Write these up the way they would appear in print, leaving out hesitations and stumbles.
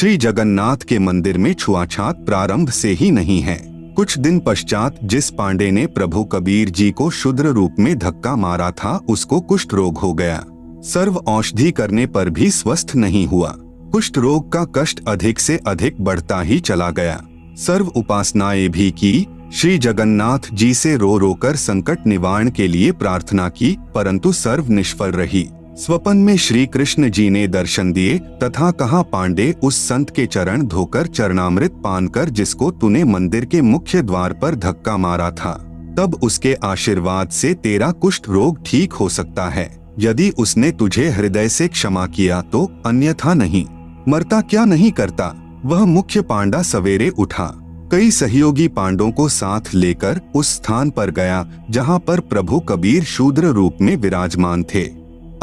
श्री जगन्नाथ के मंदिर में छुआछात प्रारंभ से ही नहीं है। कुछ दिन पश्चात जिस पांडे ने प्रभु कबीर जी को शूद्र रूप में धक्का मारा था उसको कुष्ठ रोग हो गया। सर्व औषधि करने पर भी स्वस्थ नहीं हुआ। कुष्ठ रोग का कष्ट अधिक से अधिक बढ़ता ही चला गया। सर्व उपासनाएं भी की, श्री जगन्नाथ जी से रो रो कर संकट निवारण के लिए प्रार्थना की, परंतु सर्व निष्फल रही। स्वप्न में श्री कृष्ण जी ने दर्शन दिए तथा कहा, पांडे, उस संत के चरण धोकर चरणामृत पान कर जिसको तूने मंदिर के मुख्य द्वार पर धक्का मारा था, तब उसके आशीर्वाद से तेरा कुष्ठ रोग ठीक हो सकता है, यदि उसने तुझे हृदय से क्षमा किया तो, अन्यथा नहीं। मरता क्या नहीं करता। वह मुख्य पांडा सवेरे उठा, कई सहयोगी पांडों को साथ लेकर उस स्थान पर गया जहां पर प्रभु कबीर शूद्र रूप में विराजमान थे।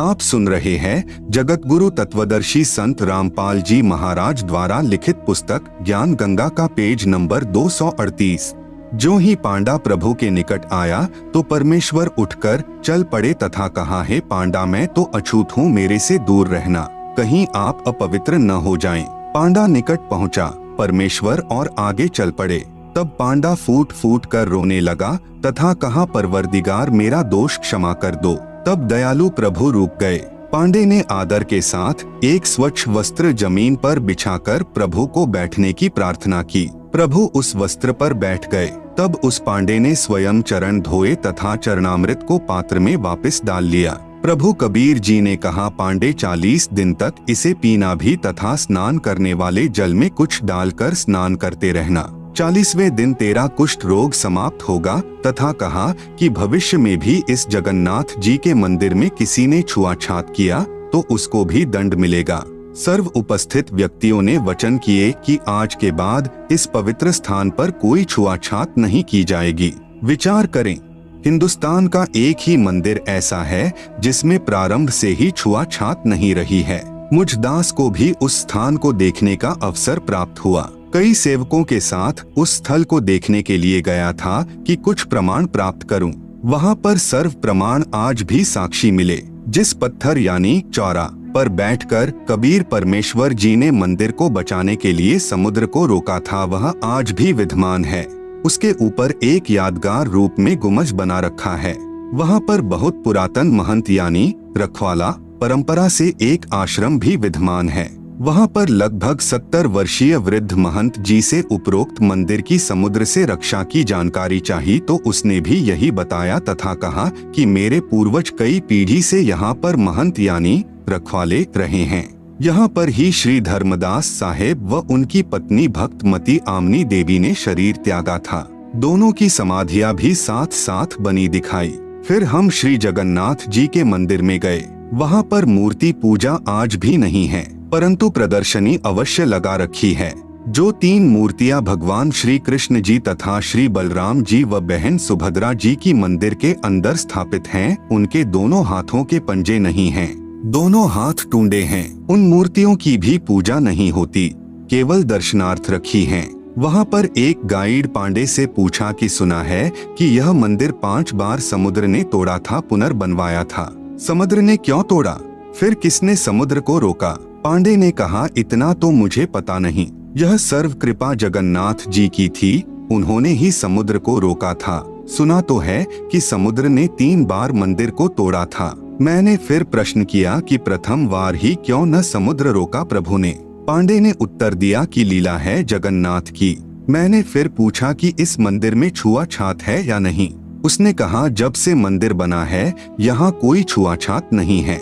आप सुन रहे हैं जगत गुरु तत्वदर्शी संत रामपाल जी महाराज द्वारा लिखित पुस्तक ज्ञान गंगा का पेज नंबर 238। जो ही पांडा प्रभु के निकट आया तो परमेश्वर उठकर चल पड़े तथा कहा, हे पांडा, मैं तो अछूत हूँ, मेरे से दूर रहना, कहीं आप अपवित्र न हो जाएं। पांडा निकट पहुँचा परमेश्वर और आगे चल पड़े। तब पांडा फूट फूट कर रोने लगा तथा कहा, परवरदिगार, मेरा दोष क्षमा कर दो। तब दयालु प्रभु रुक गए। पांडे ने आदर के साथ एक स्वच्छ वस्त्र जमीन पर बिछाकर प्रभु को बैठने की प्रार्थना की। प्रभु उस वस्त्र पर बैठ गए। तब उस पांडे ने स्वयं चरण धोए तथा चरणामृत को पात्र में वापस डाल लिया। प्रभु कबीर जी ने कहा, पांडे, 40 दिन तक इसे पीना भी तथा स्नान करने वाले जल में कुछ डालकर स्नान करते रहना। 40वें दिन तेरा कुष्ठ रोग समाप्त होगा। तथा कहा कि भविष्य में भी इस जगन्नाथ जी के मंदिर में किसी ने छुआछात किया तो उसको भी दंड मिलेगा। सर्व उपस्थित व्यक्तियों ने वचन किए कि आज के बाद इस पवित्र स्थान पर कोई छुआछात नहीं की जाएगी। विचार करें, हिंदुस्तान का एक ही मंदिर ऐसा है जिसमें प्रारंभ से ही छुआछात नहीं रही है। मुझ दास को भी उस स्थान को देखने का अवसर प्राप्त हुआ। कई सेवकों के साथ उस स्थल को देखने के लिए गया था कि कुछ प्रमाण प्राप्त करूं। वहां पर सर्व प्रमाण आज भी साक्षी मिले। जिस पत्थर यानी चौरा पर बैठकर कबीर परमेश्वर जी ने मंदिर को बचाने के लिए समुद्र को रोका था, वह आज भी विद्यमान है। उसके ऊपर एक यादगार रूप में गुंबज बना रखा है। वहां पर बहुत पुरातन महंत यानी रखवाला परंपरा से एक आश्रम भी विद्यमान है। वहां पर लगभग 70 वर्षीय वृद्ध महंत जी से उपरोक्त मंदिर की समुद्र से रक्षा की जानकारी चाहिए तो उसने भी यही बताया तथा कहा कि मेरे पूर्वज कई पीढ़ी से यहाँ पर महंत यानी रखवाले रहे हैं। यहाँ पर ही श्री धर्मदास साहेब व उनकी पत्नी भक्तमती आमनी देवी ने शरीर त्यागा था। दोनों की समाधियां भी साथ साथ बनी दिखाई। फिर हम श्री जगन्नाथ जी के मंदिर में गए। वहाँ पर मूर्ति पूजा आज भी नहीं है, परंतु प्रदर्शनी अवश्य लगा रखी है। जो 3 मूर्तियां भगवान श्री कृष्ण जी तथा श्री बलराम जी व बहन सुभद्रा जी की मंदिर के अंदर स्थापित हैं, उनके दोनों हाथों के पंजे नहीं हैं, दोनों हाथ टूंडे हैं। उन मूर्तियों की भी पूजा नहीं होती, केवल दर्शनार्थ रखी हैं। वहाँ पर एक गाइड पांडे से पूछा कि सुना है कि यह मंदिर 5 बार समुद्र ने तोड़ा था, पुनर्बनवाया था। समुद्र ने क्यों तोड़ा? फिर किसने समुद्र को रोका? पांडे ने कहा, इतना तो मुझे पता नहीं, यह सर्व कृपा जगन्नाथ जी की थी, उन्होंने ही समुद्र को रोका था। सुना तो है कि समुद्र ने 3 बार मंदिर को तोड़ा था। मैंने फिर प्रश्न किया कि प्रथम बार ही क्यों न समुद्र रोका प्रभु ने? पांडे ने उत्तर दिया कि लीला है जगन्नाथ की। मैंने फिर पूछा कि इस मंदिर में छुआछात है या नहीं? उसने कहा, जब से मंदिर बना है यहाँ कोई छुआछात नहीं है।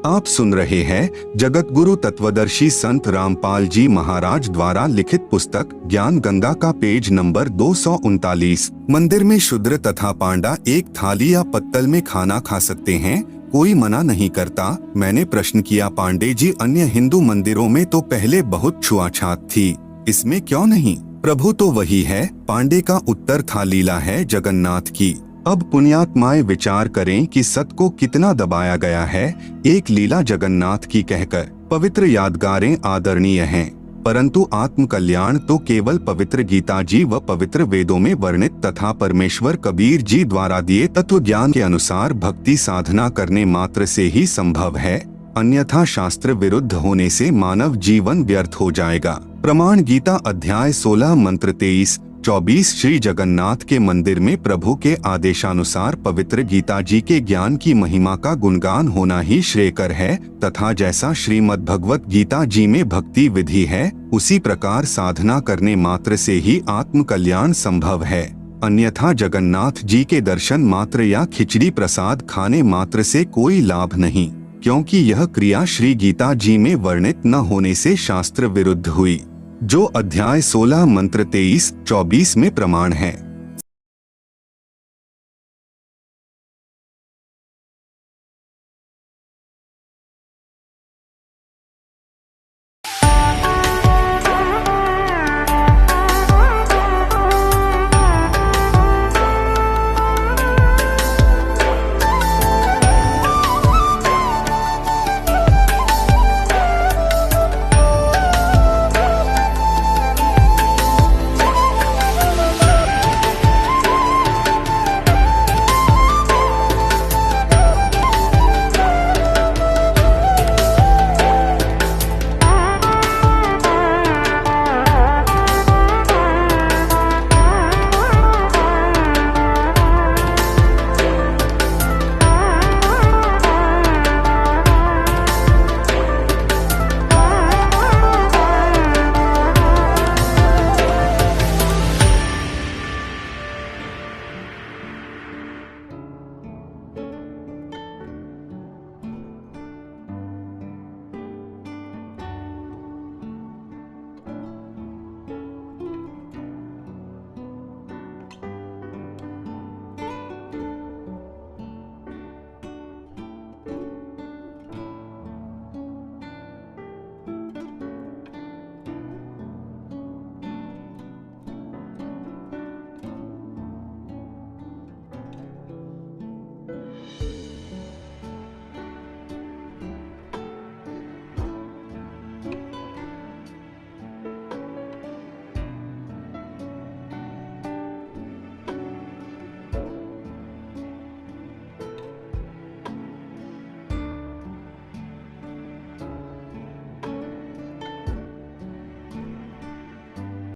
आप सुन रहे हैं जगत गुरु तत्वदर्शी संत रामपाल जी महाराज द्वारा लिखित पुस्तक ज्ञान गंगा का पेज नंबर 239। मंदिर में शूद्र तथा पांडा एक थाली या पत्तल में खाना खा सकते हैं, कोई मना नहीं करता। मैंने प्रश्न किया, पांडे जी, अन्य हिंदू मंदिरों में तो पहले बहुत छुआछात थी, इसमें क्यों नहीं? प्रभु तो वही है। पांडे का उत्तर था, लीला है जगन्नाथ की। अब पुण्यात्माएं विचार करें कि सत को कितना दबाया गया है। एक लीला जगन्नाथ की कहकर पवित्र यादगारें आदरणीय हैं, परंतु आत्म कल्याण तो केवल पवित्र गीता जी व पवित्र वेदों में वर्णित तथा परमेश्वर कबीर जी द्वारा दिए तत्व ज्ञान के अनुसार भक्ति साधना करने मात्र से ही संभव है। अन्यथा शास्त्र विरुद्ध होने से मानव जीवन व्यर्थ हो जाएगा। प्रमाण गीता अध्याय 16 मंत्र 23-24। श्री जगन्नाथ के मंदिर में प्रभु के आदेशानुसार पवित्र गीता जी के ज्ञान की महिमा का गुणगान होना ही श्रेयकर है, तथा जैसा श्रीमद् भगवत गीता जी में भक्ति विधि है, उसी प्रकार साधना करने मात्र से ही आत्म कल्याण संभव है। अन्यथा जगन्नाथ जी के दर्शन मात्र या खिचड़ी प्रसाद खाने मात्र से कोई लाभ नहीं, क्योंकि यह क्रिया श्री गीता जी में वर्णित न होने से शास्त्र विरुद्ध हुई, जो अध्याय 16 मंत्र 23-24 में प्रमाण है।